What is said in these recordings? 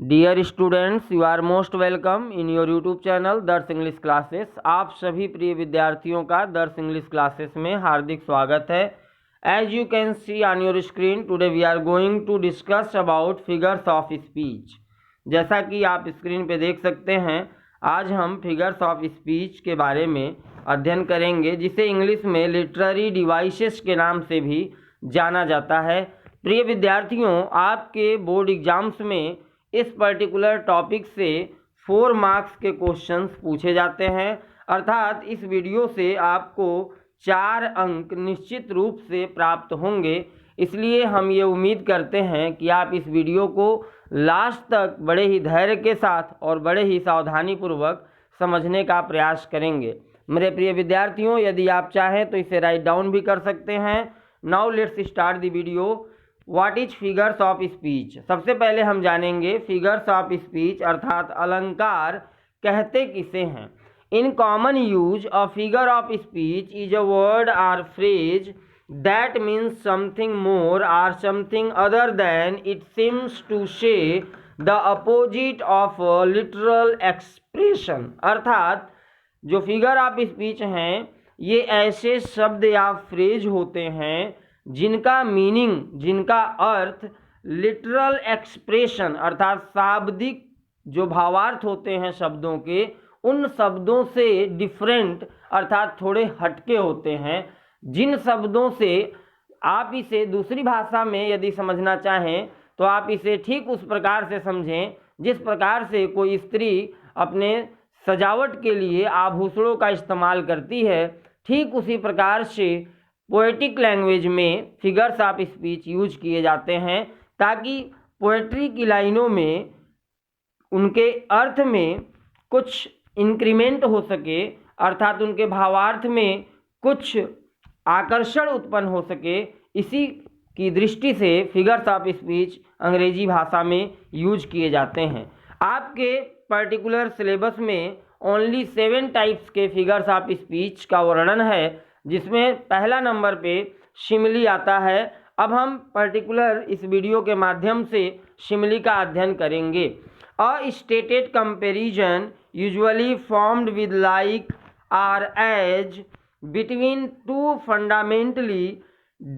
Dear students, you are most welcome in your YouTube channel Darsh English classes. आप सभी प्रिय विद्यार्थियों का दर्श इंग्लिश क्लासेस में हार्दिक स्वागत है। As you can see on your screen, today we are going to discuss about figures of speech. जैसा कि आप स्क्रीन पे देख सकते हैं, आज हम फिगर्स ऑफ स्पीच के बारे में अध्ययन करेंगे, जिसे इंग्लिश में लिटरेरी डिवाइसेस के नाम से भी जाना जाता है। प्रिय विद्यार्थियों, आपके बोर्ड एग्जाम्स में इस पर्टिकुलर टॉपिक से 4 मार्क्स के क्वेश्चंस पूछे जाते हैं, अर्थात इस वीडियो से आपको 4 अंक निश्चित रूप से प्राप्त होंगे। इसलिए हम ये उम्मीद करते हैं कि आप इस वीडियो को लास्ट तक बड़े ही धैर्य के साथ और बड़े ही सावधानीपूर्वक समझने का प्रयास करेंगे। मेरे प्रिय विद्यार्थियों, यदि आप चाहें तो इसे राइट डाउन भी कर सकते हैं। Now let's start the video. What is figures of speech. सबसे पहले हम जानेंगे फिगर्स ऑफ स्पीच अर्थात अलंकार कहते किसे हैं। In common use a figure of speech is a word or phrase that means something more or something other than it seems to say the opposite of literal expression. अर्थात जो figure of speech हैं, ये ऐसे शब्द या phrase होते हैं जिनका मीनिंग, जिनका अर्थ लिटरल एक्सप्रेशन अर्थात शाब्दिक जो भावार्थ होते हैं शब्दों के, उन शब्दों से डिफरेंट अर्थात थोड़े हटके होते हैं। जिन शब्दों से आप इसे दूसरी भाषा में यदि समझना चाहें तो आप इसे ठीक उस प्रकार से समझें जिस प्रकार से कोई स्त्री अपने सजावट के लिए आभूषणों का इस्तेमाल करती है, ठीक उसी प्रकार से पोएटिक लैंग्वेज में फिगर्स ऑफ स्पीच यूज किए जाते हैं, ताकि पोएट्री की लाइनों में उनके अर्थ में कुछ इंक्रीमेंट हो सके, अर्थात उनके भावार्थ में कुछ आकर्षण उत्पन्न हो सके। इसी की दृष्टि से फिगर्स ऑफ स्पीच अंग्रेजी भाषा में यूज किए जाते हैं। आपके पर्टिकुलर सिलेबस में ओनली 7 टाइप्स के फिगर्स ऑफ स्पीच का वर्णन है, जिसमें पहला नंबर पे शिमली आता है। अब हम पर्टिकुलर इस वीडियो के माध्यम से शिमली का अध्ययन करेंगे। A stated comparison usually formed with like or as between two fundamentally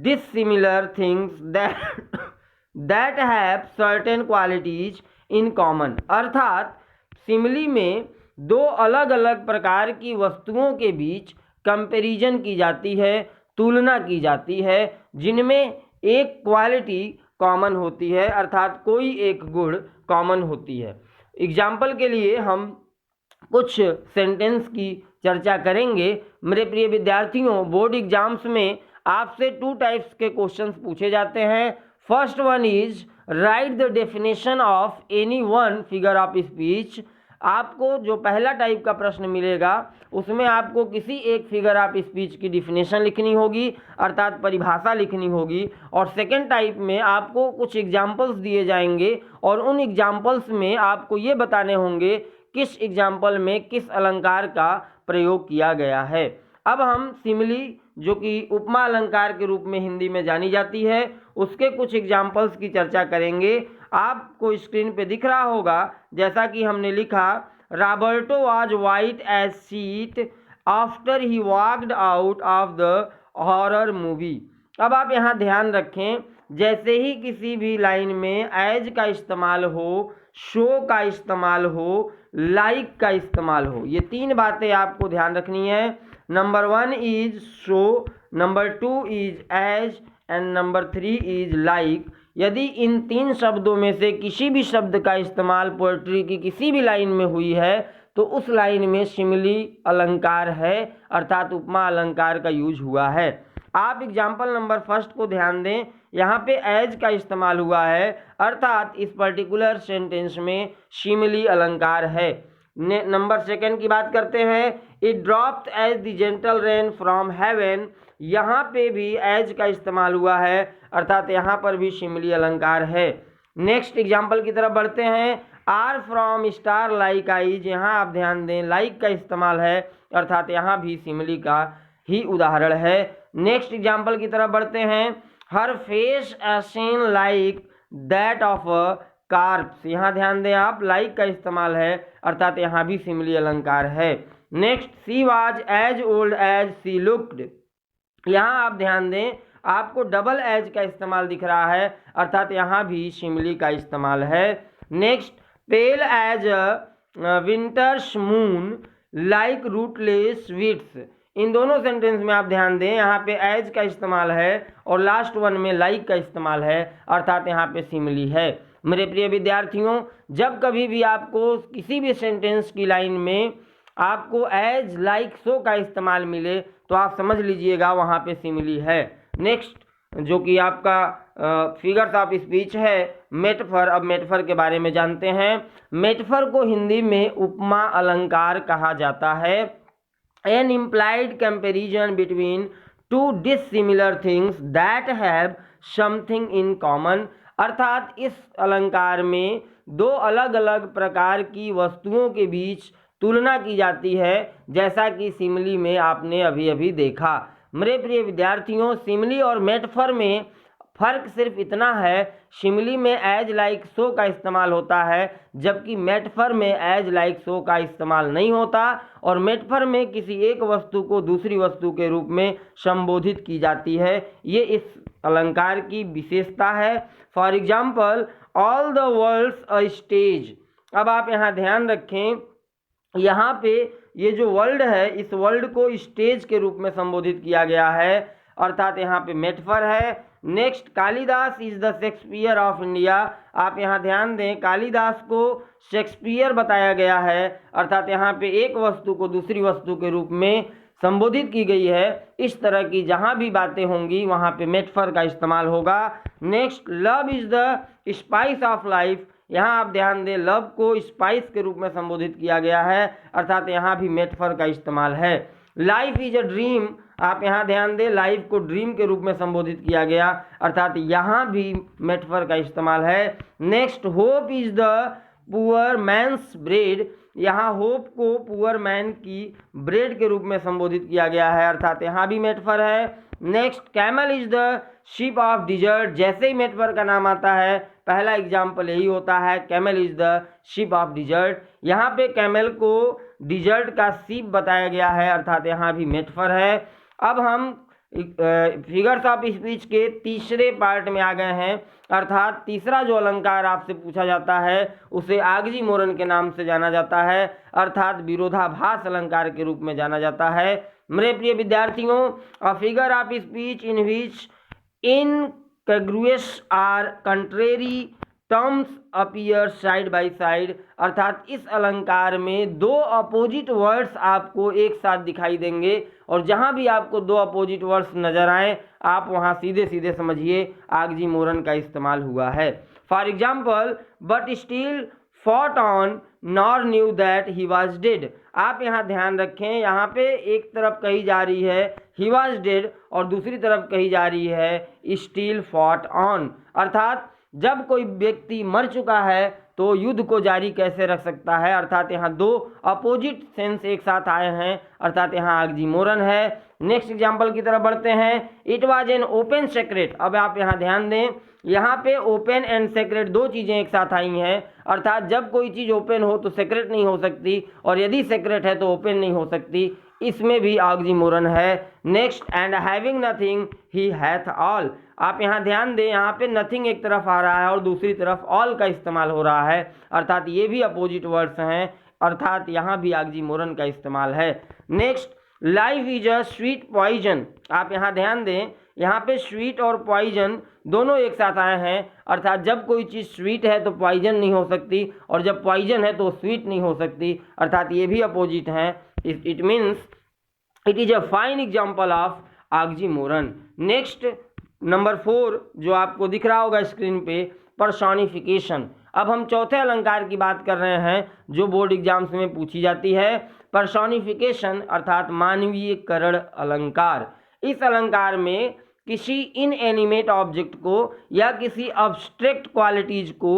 dissimilar things that have certain qualities in common. अर्थात शिमली में 2 अलग अलग प्रकार की वस्तुओं के बीच कंपैरिजन की जाती है, तुलना की जाती है, जिनमें एक क्वालिटी कॉमन होती है, अर्थात कोई एक गुण कॉमन होती है। एग्जाम्पल के लिए हम कुछ सेंटेंस की चर्चा करेंगे। मेरे प्रिय विद्यार्थियों, बोर्ड एग्जाम्स में आपसे 2 टाइप्स के क्वेश्चंस पूछे जाते हैं। First one is right the definition of any one figure of speech. आपको जो पहला टाइप का प्रश्न मिलेगा उसमें आपको किसी एक फिगर ऑफ स्पीच की डिफिनेशन लिखनी होगी, अर्थात परिभाषा लिखनी होगी। और सेकंड टाइप में आपको कुछ एग्जाम्पल्स दिए जाएंगे और उन एग्जाम्पल्स में आपको ये बताने होंगे किस एग्जाम्पल में किस अलंकार का प्रयोग किया गया है। अब हम सिमिली, जो कि उपमा अलंकार के रूप में हिंदी में जानी जाती है, उसके कुछ एग्जाम्पल्स की चर्चा करेंगे। आपको स्क्रीन पे दिख रहा होगा, जैसा कि हमने लिखा, Roberto was white as sheet after he walked out of the horror movie. अब आप यहाँ ध्यान रखें, जैसे ही किसी भी लाइन में एज का इस्तेमाल हो, शो का इस्तेमाल हो, लाइक का इस्तेमाल हो, ये 3 बातें आपको ध्यान रखनी है। Number 1 is show, number 2 is as and number 3 is like. यदि इन 3 शब्दों में से किसी भी शब्द का इस्तेमाल पोएट्री की किसी भी लाइन में हुई है तो उस लाइन में शिमली अलंकार है, अर्थात उपमा अलंकार का यूज हुआ है। आप एग्जाम्पल नंबर 1 को ध्यान दें, यहाँ पे एज का इस्तेमाल हुआ है, अर्थात इस पर्टिकुलर सेंटेंस में शिमली अलंकार है। नंबर 2 की बात करते हैं, it dropped as the gentle rain from heaven. यहाँ पे भी एज का इस्तेमाल हुआ है, अर्थात यहाँ पर भी शिमली अलंकार है। नेक्स्ट एग्जाम्पल की तरफ बढ़ते हैं, are from star like eyes. यहाँ आप ध्यान दें, लाइक का इस्तेमाल है, अर्थात यहाँ भी शिमली का ही उदाहरण है। नेक्स्ट एग्जाम्पल की तरफ बढ़ते हैं, her face a scene like that of a corpse, यहाँ ध्यान दें आप, लाइक का इस्तेमाल है अर्थात यहाँ भी सिमिली अलंकार है। Next, she was as old as she looked, यहाँ आप ध्यान दें आपको डबल एज का इस्तेमाल दिख रहा है अर्थात यहाँ भी सिमिली का इस्तेमाल है। Next, pale as winter's moon like rootless weeds, इन दोनों सेंटेंस में आप ध्यान दें यहाँ पे एज का इस्तेमाल है और लास्ट वन में लाइक का इस्तेमाल है अर्थात यहाँ पे सिमिली है। मेरे प्रिय विद्यार्थियों, जब कभी भी आपको किसी भी सेंटेंस की लाइन में आपको एज लाइक सो का इस्तेमाल मिले तो आप समझ लीजिएगा वहाँ पे सिमिली है। नेक्स्ट, जो कि आपका फिगर्स ऑफ स्पीच है, मेटाफर। अब मेटाफर के बारे में जानते हैं। मेटाफर को हिंदी में उपमा अलंकार कहा जाता है। An implied comparison between two dissimilar things that have something in common, अर्थात इस अलंकार में दो अलग अलग प्रकार की वस्तुओं के बीच तुलना की जाती है, जैसा कि सिमिली में आपने अभी अभी देखा। मेरे प्रिय विद्यार्थियों, सिमिली और मेटाफर में फर्क सिर्फ इतना है, सिमिली में एज लाइक सो का इस्तेमाल होता है जबकि मेटाफर में एज लाइक सो का इस्तेमाल नहीं होता और मेटाफर में किसी एक वस्तु को दूसरी वस्तु के रूप में संबोधित की जाती है। ये इस अलंकार की विशेषता है। For example, all the world's a stage. अब आप यहाँ ध्यान रखें, यहाँ पे ये जो वर्ल्ड है इस वर्ल्ड को स्टेज के रूप में संबोधित किया गया है अर्थात यहाँ पे मेटाफर है। Next, Kalidas is the Shakespeare of India. आप यहाँ ध्यान दें, कालिदास को शेक्सपियर बताया गया है अर्थात यहाँ पे एक वस्तु को दूसरी वस्तु के रूप में संबोधित की गई है। इस तरह की जहाँ भी बातें होंगी वहाँ पे मेटाफर का इस्तेमाल होगा। Next, love is the spice of life. यहाँ आप ध्यान दें, लव को स्पाइस के रूप में संबोधित किया गया है अर्थात यहाँ भी मेटाफर का इस्तेमाल है। लाइफ इज अ ड्रीम, आप यहाँ ध्यान दें, लाइफ को ड्रीम के रूप में संबोधित किया गया अर्थात यहाँ भी मेटाफर का इस्तेमाल है। Next, hope is the poor man's bread. यहाँ होप को पुअर मैन की ब्रेड के रूप में संबोधित किया गया है अर्थात यहाँ भी मेटाफर है। Next, camel is the ship of dessert. जैसे ही मेटाफर का नाम आता है पहला एग्जाम्पल यही होता है, camel is the ship of dessert. यहाँ पे कैमल को डिजर्ट का शिप बताया गया है अर्थात यहाँ भी मेटाफर है। अब हम फिगर्स ऑफ स्पीच के तीसरे पार्ट में आ गए हैं अर्थात तीसरा जो अलंकार आपसे पूछा जाता है उसे ऑक्सीमोरन के नाम से जाना जाता है अर्थात विरोधाभास अलंकार के रूप में जाना जाता है। मेरे प्रिय विद्यार्थियों, a figure of speech in which incongruous or contrary terms appear side by side, अर्थात इस अलंकार में दो अपोजिट वर्ड्स आपको एक साथ दिखाई देंगे और जहां भी आपको दो अपोजिट वर्ड्स नजर आए आप वहां सीधे सीधे समझिए ऑक्सीमोरन का इस्तेमाल हुआ है। For example, but still fought on nor knew that he was dead. आप यहाँ ध्यान रखें, यहाँ पे एक तरफ कही जा रही है ही वॉज डेड और दूसरी तरफ कही जा रही है स्टिल फॉट ऑन, अर्थात जब कोई व्यक्ति मर चुका है तो युद्ध को जारी कैसे रख सकता है अर्थात यहाँ दो अपोजिट सेंस एक साथ आए हैं अर्थात यहाँ ऑक्सीमोरन है। नेक्स्ट एग्जाम्पल की तरफ बढ़ते हैं। It was an open secret. अब आप यहाँ ध्यान दें, यहाँ पे ओपन एंड सेक्रेट दो चीज़ें एक साथ आई हैं अर्थात जब कोई चीज़ ओपन हो तो सेक्रेट नहीं हो सकती और यदि सेक्रेट है तो ओपन नहीं हो सकती, इसमें भी ऑक्सीमोरन है। Next, and having nothing he hath all. आप यहाँ ध्यान दें, यहाँ पे नथिंग एक तरफ आ रहा है और दूसरी तरफ ऑल का इस्तेमाल हो रहा है अर्थात ये भी अपोजिट वर्ड्स हैं अर्थात यहाँ भी ऑक्सीमोरन का इस्तेमाल है। Next, life is a sweet poison. आप यहाँ ध्यान दें, यहाँ पे स्वीट और पॉइजन दोनों एक साथ आए हैं अर्थात जब कोई चीज़ स्वीट है तो पॉइजन नहीं हो सकती और जब पॉइजन है तो स्वीट नहीं हो सकती अर्थात ये भी अपोजिट हैं। It means it is a fine example of oxymoron. Next, number 4 जो आपको दिख रहा होगा स्क्रीन पे, पर्सोनिफिकेशन। अब हम चौथे अलंकार की बात कर रहे हैं जो बोर्ड एग्जाम्स में पूछी जाती है, पर्सोनिफिकेशन अर्थात मानवीयकरण अलंकार। इस अलंकार में किसी इनएनिमेट ऑब्जेक्ट को या किसी अब्स्ट्रैक्ट क्वालिटीज को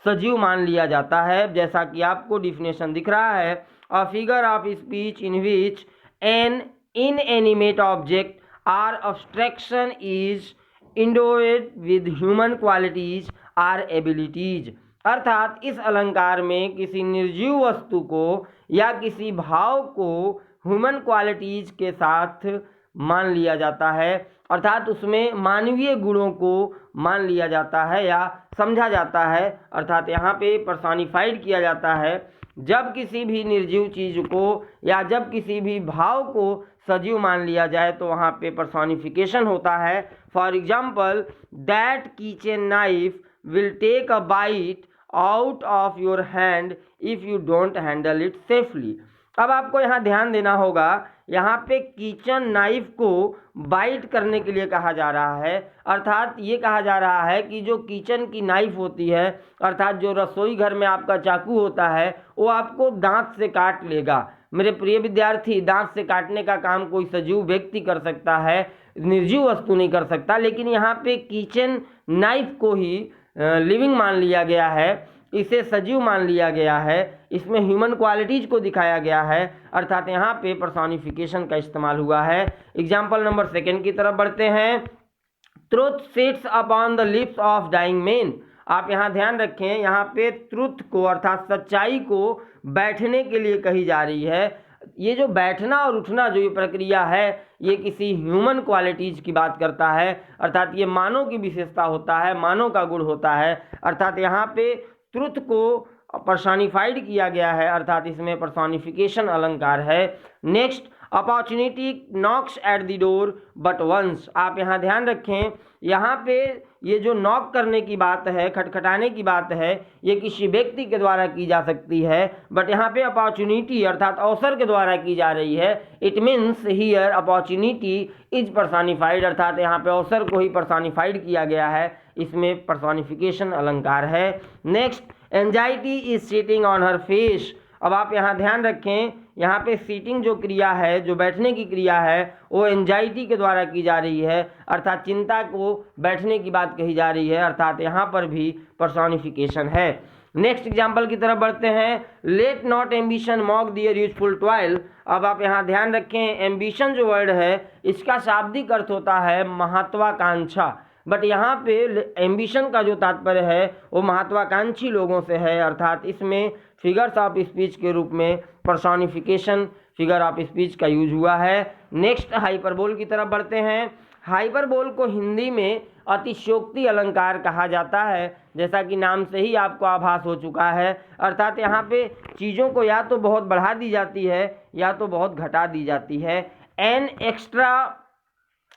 सजीव मान लिया जाता है, जैसा कि आपको डिफिनेशन दिख रहा है, a figure of speech in which an inanimate object or abstraction is endowed with human qualities or abilities। अर्थात इस अलंकार में किसी निर्जीव वस्तु को या किसी भाव को ह्यूमन क्वालिटीज के साथ मान लिया जाता है, अर्थात उसमें मानवीय गुणों को मान लिया जाता है या समझा जाता है, अर्थात यहाँ पे पर्सोनिफाइड किया जाता है। जब किसी भी निर्जीव चीज को या जब किसी भी भाव को सजीव मान लिया जाए तो वहाँ पे पर्सोनिफिकेशन होता है। For example, that kitchen knife will take a bite out of your hand if you don't handle it safely. अब आपको यहाँ ध्यान देना होगा, यहाँ पे किचन नाइफ को बाइट करने के लिए कहा जा रहा है, अर्थात ये कहा जा रहा है कि जो किचन की नाइफ होती है, अर्थात जो रसोई घर में आपका चाकू होता है, वो आपको दांत से काट लेगा। मेरे प्रिय विद्यार्थी, दांत से काटने का काम कोई सजीव व्यक्ति कर सकता है, निर्जीव वस्तु नहीं कर सकता। लेकिन यहाँ पे किचन नाइफ को ही लिविंग मान लिया गया है, इसे सजीव मान लिया गया है, इसमें ह्यूमन क्वालिटीज को दिखाया गया है, अर्थात यहाँ पे पर्सोनिफिकेशन का इस्तेमाल हुआ है। एग्जाम्पल नंबर 2 की तरफ बढ़ते हैं। Truth sits upon the lips of dying man. आप यहाँ ध्यान रखें, यहाँ पे ट्रुथ को अर्थात सच्चाई को बैठने के लिए कही जा रही है। ये जो बैठना और उठना जो ये प्रक्रिया है, ये किसी ह्यूमन क्वालिटीज की बात करता है, अर्थात ये मानव की विशेषता होता है, मानव का गुण होता है, अर्थात यहाँ पे ट्रुथ को पर्सोनिफाइड किया गया है, अर्थात इसमें पर्सोनिफिकेशन अलंकार है। Next, opportunity knocks at the door but once. आप यहाँ ध्यान रखें, यहाँ पे ये जो नॉक करने की बात है, खटखटाने की बात है, ये किसी व्यक्ति के द्वारा की जा सकती है, बट यहाँ पे अपॉर्चुनिटी अर्थात अवसर के द्वारा की जा रही है। It means here opportunity is personified, अर्थात यहाँ पे अवसर को ही पर्सोनिफाइड किया गया है, इसमें पर्सोनिफिकेशन अलंकार है। Next, anxiety is sitting on her face. अब आप यहाँ ध्यान रखें, यहाँ पे सीटिंग जो क्रिया है, जो बैठने की क्रिया है, वो एंजाइटी के द्वारा की जा रही है, अर्थात चिंता को बैठने की बात कही जा रही है, अर्थात यहाँ पर भी पर्सोनिफिकेशन है। नेक्स्ट एग्जाम्पल की तरफ बढ़ते हैं। Let not ambition mock their useful toil. अब आप यहाँ ध्यान रखें, एम्बिशन जो वर्ड है, इसका शाब्दिक अर्थ होता है महत्वाकांक्षा, बट यहाँ पे एम्बिशन का जो तात्पर्य है वो महत्वाकांक्षी लोगों से है, अर्थात इसमें फिगर्स ऑफ स्पीच के रूप में पर्सोनिफिकेशन फिगर ऑफ स्पीच का यूज हुआ है। नेक्स्ट, हाइपरबोल की तरफ बढ़ते हैं। हाइपरबोल को हिंदी में अतिशयोक्ति अलंकार कहा जाता है, जैसा कि नाम से ही आपको आभास हो चुका है, अर्थात यहाँ पे चीज़ों को या तो बहुत बढ़ा दी जाती है या तो बहुत घटा दी जाती है। एन एक्स्ट्रा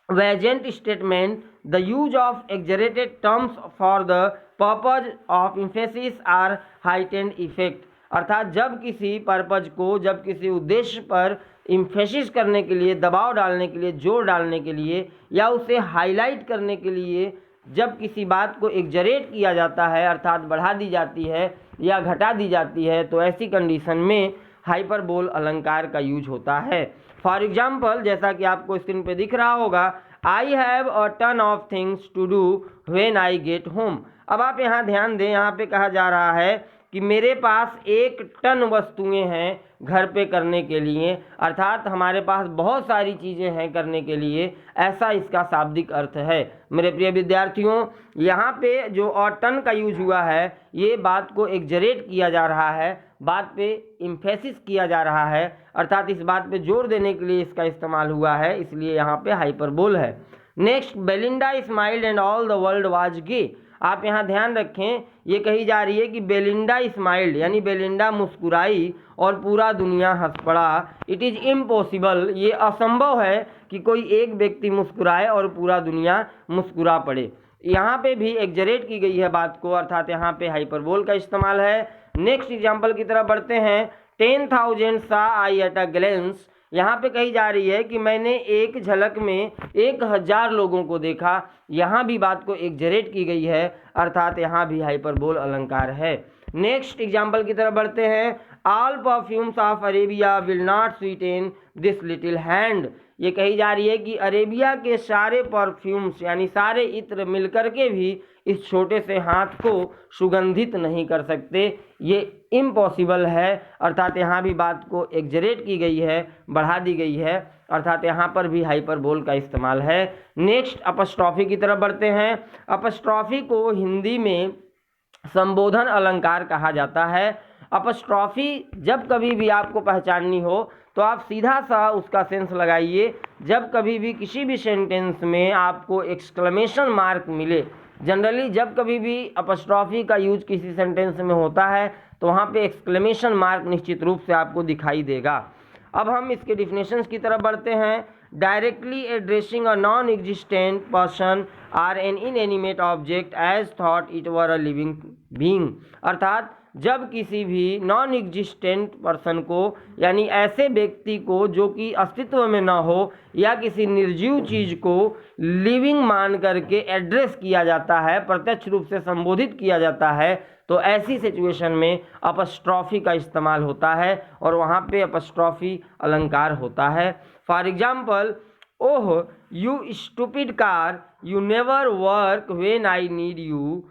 वेजेंट स्टेटमेंट, the use of exaggerated terms for the purpose of emphasis or heightened effect। अर्थात जब किसी पर्पज को, जब किसी उद्देश्य पर इम्फेसिस करने के लिए, दबाव डालने के लिए, जोर डालने के लिए या उसे हाईलाइट करने के लिए जब किसी बात को एग्जरेट किया जाता है, अर्थात बढ़ा दी जाती है या घटा दी जाती है, तो ऐसी कंडीशन में हाइपरबोल अलंकार का यूज होता है। फॉर एग्जाम्पल, जैसा कि आपको स्क्रीन पे दिख रहा होगा, I have a ton of things to do when I get home. अब आप यहाँ ध्यान दें, यहाँ पे कहा जा रहा है कि मेरे पास 1 टन वस्तुएं हैं घर पे करने के लिए, अर्थात हमारे पास बहुत सारी चीज़ें हैं करने के लिए, ऐसा इसका शाब्दिक अर्थ है। मेरे प्रिय विद्यार्थियों, यहाँ पे जो टन का यूज हुआ है, ये बात को एग्जरेट किया जा रहा है, बात पे इम्फेसिस किया जा रहा है, अर्थात इस बात पे जोर देने के लिए इसका इस्तेमाल हुआ है, इसलिए यहाँ पे हाइपरबोल है। Next, Belinda smiled and all the world was gay. आप यहाँ ध्यान रखें, ये कही जा रही है कि बेलिंडा स्माइल्ड, यानी बेलिंडा मुस्कुराई और पूरा दुनिया हंस पड़ा। इट इज़ इम्पॉसिबल, ये असंभव है कि कोई एक व्यक्ति मुस्कुराए और पूरा दुनिया मुस्कुरा पड़े। यहाँ पे भी एग्जरेट की गई है बात को, अर्थात यहाँ पे हाइपरबोल का इस्तेमाल है। नेक्स्ट एग्जाम्पल की तरफ बढ़ते हैं। 10,000 सा आई एट अ ग्लेंस। यहाँ पे कही जा रही है कि मैंने एक झलक में 1000 लोगों को देखा। यहाँ भी बात को एग्जरेट की गई है, अर्थात यहाँ भी हाइपरबोल अलंकार है। नेक्स्ट एग्जाम्पल की तरफ बढ़ते हैं। All perfumes of Arabia will not sweeten this little hand. ये कही जा रही है कि अरेबिया के सारे परफ्यूम्स यानी सारे इत्र मिलकर के भी इस छोटे से हाथ को सुगंधित नहीं कर सकते, ये इम्पॉसिबल है, अर्थात यहाँ भी बात को एग्जरेट की गई है, बढ़ा दी गई है, अर्थात यहाँ पर भी हाइपरबोल का इस्तेमाल है। नेक्स्ट, अपस्ट्रॉफी की तरफ बढ़ते हैं। अपस्ट्रॉफी को हिंदी में संबोधन अलंकार कहा जाता है। अपस्ट्रॉफी जब कभी भी आपको पहचाननी हो तो आप सीधा सा उसका सेंस लगाइए। जब कभी भी किसी भी सेंटेंस में आपको एक्सक्लेमेशन मार्क मिले, जनरली जब कभी भी अपस्ट्रॉफी का यूज किसी सेंटेंस में होता है तो वहाँ पे एक्सक्लेमेशन मार्क निश्चित रूप से आपको दिखाई देगा। अब हम इसके डिफिनेशंस की तरफ बढ़ते हैं। Directly addressing a non existent person or an inanimate object as thought it were a living being, अर्थात जब किसी भी नॉन एग्जिस्टेंट पर्सन को, यानी ऐसे व्यक्ति को जो कि अस्तित्व में ना हो या किसी निर्जीव चीज को लिविंग मान करके एड्रेस किया जाता है, प्रत्यक्ष रूप से संबोधित किया जाता है, तो ऐसी सिचुएशन में अपस्ट्रॉफी का इस्तेमाल होता है और वहाँ पे अपस्ट्रॉफी अलंकार होता है। For example, oh you stupid car, you never work when I need you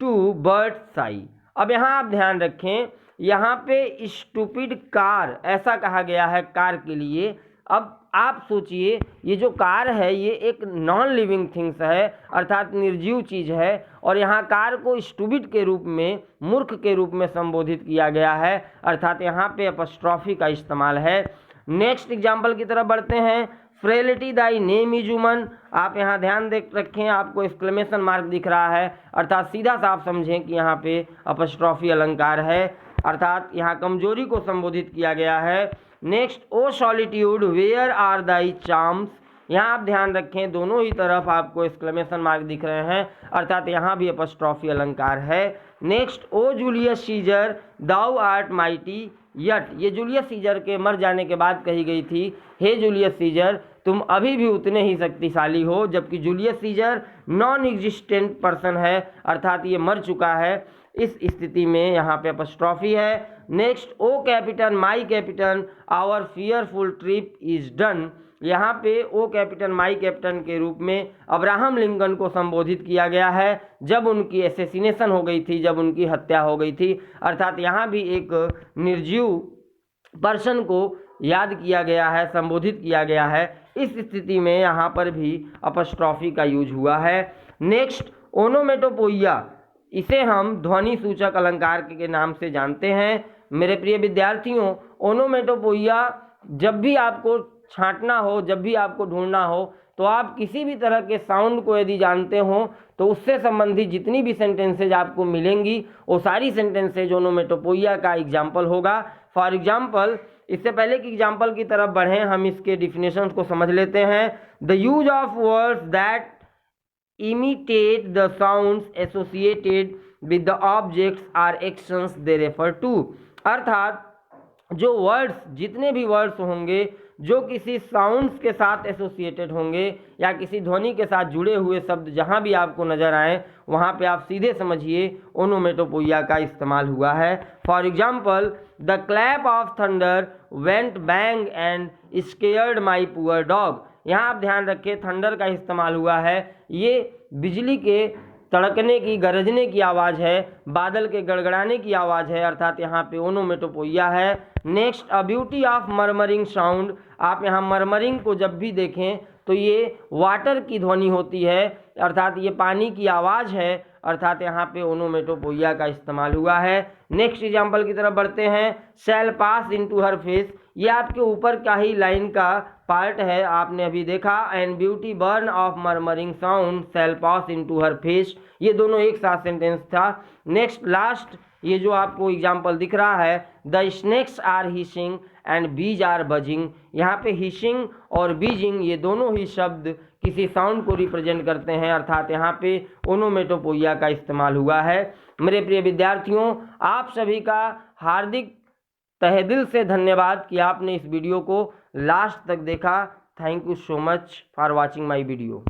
to Bert sighed. अब यहाँ आप ध्यान रखें, यहाँ पे स्टूपिड कार ऐसा कहा गया है कार के लिए। अब आप सोचिए, ये जो कार है ये एक नॉन लिविंग थिंग्स है, अर्थात निर्जीव चीज़ है, और यहाँ कार को स्टूपिड के रूप में, मूर्ख के रूप में संबोधित किया गया है, अर्थात यहाँ पे अपस्ट्रॉफी का इस्तेमाल है। नेक्स्ट एग्जाम्पल की तरफ बढ़ते हैं। Frailty Dai name is human, आप यहाँ ध्यान देख रखें, आपको एक्सक्लेमेशन मार्क दिख रहा है, अर्थात सीधा सा आप समझें कि यहाँ पे अपस्ट्रॉफी अलंकार है, अर्थात यहाँ कमजोरी को संबोधित किया गया है। Next, O solitude where are thy charms, यहाँ आप ध्यान रखें दोनों ही तरफ आपको एक्सक्लेमेशन मार्क दिख रहे हैं, अर्थात यहाँ भी अपस्ट्रॉफी अलंकार है। Next, O Julius Caesar thou art mighty yet, ये जूलियस सीजर के मर जाने के बाद कही गई थी, हे जूलियस सीजर तुम अभी भी उतने ही शक्तिशाली हो, जबकि Julius Caesar non existent person है, अर्थात ये मर चुका है। इस स्थिति में यहाँ पे अपस्ट्रॉफी है। Next, O captain my captain our fearful trip is done, यहाँ पे ओ कैपिटन माई कैप्टन के रूप में अब्राहम लिंकन को संबोधित किया गया है जब उनकी एसेसिनेशन हो गई थी, जब उनकी हत्या हो गई थी, अर्थात यहाँ भी एक निर्जीव पर्सन को याद किया गया है, संबोधित किया गया है। इस स्थिति में यहाँ पर भी अपस्ट्रॉफी का यूज हुआ है। नेक्स्ट, ओनोमेटोपोइया, इसे हम ध्वनि सूचक अलंकार के नाम से जानते हैं। मेरे प्रिय विद्यार्थियों, ओनोमेटोपोइया जब भी आपको छांटना हो, जब भी आपको ढूंढना हो, तो आप किसी भी तरह के साउंड को यदि जानते हो तो उससे संबंधित जितनी भी सेंटेंसेज आपको मिलेंगी वो सारी सेंटेंसेज ओनोमेटोपोइया का एग्जाम्पल होगा। फॉर एग्जाम्पल, इससे पहले कि एग्जाम्पल की तरफ बढ़ें हम इसके डिफिनेशंस को समझ लेते हैं। The use of words that imitate the sounds associated with the objects or actions they refer to, अर्थात जो वर्ड्स, जितने भी वर्ड्स होंगे जो किसी साउंड्स के साथ एसोसिएटेड होंगे या किसी ध्वनि के साथ जुड़े हुए शब्द जहाँ भी आपको नजर आए वहाँ पे आप सीधे समझिए ओनोमेटोपोइया का इस्तेमाल हुआ है। For example, the clap of thunder went bang and scared my poor dog, यहाँ आप ध्यान रखें थंडर का इस्तेमाल हुआ है, ये बिजली के तड़कने की, गरजने की आवाज़ है, बादल के गड़गड़ाने की आवाज़ है, अर्थात यहाँ पे ओनोमेटोपोइया है। Next, a beauty of murmuring sound, आप यहाँ मरमरिंग को जब भी देखें तो ये वाटर की ध्वनि होती है, अर्थात ये पानी की आवाज़ है, अर्थात यहाँ पे ओनोमेटोपोइया का इस्तेमाल हुआ है। नेक्स्ट एग्जाम्पल की तरफ बढ़ते हैं। शैल पास इनटू हर फेस, ये आपके ऊपर का ही लाइन का पार्ट है, आपने अभी देखा। And beauty born of murmuring sound shall pass into her face, ये दोनों एक साथ सेंटेंस था। नेक्स्ट, लास्ट, ये जो आपको एग्जाम्पल दिख रहा है, the snakes are हिशिंग and bees are buzzing, यहाँ पे हिशिंग और बीजिंग ये दोनों ही शब्द किसी साउंड को रिप्रेजेंट करते हैं, अर्थात यहाँ पे ओनोमेटोपोइया का इस्तेमाल हुआ है। मेरे प्रिय विद्यार्थियों, आप सभी का हार्दिक तहे दिल से धन्यवाद कि आपने इस वीडियो को लास्ट तक देखा। Thank you so much for watching my video.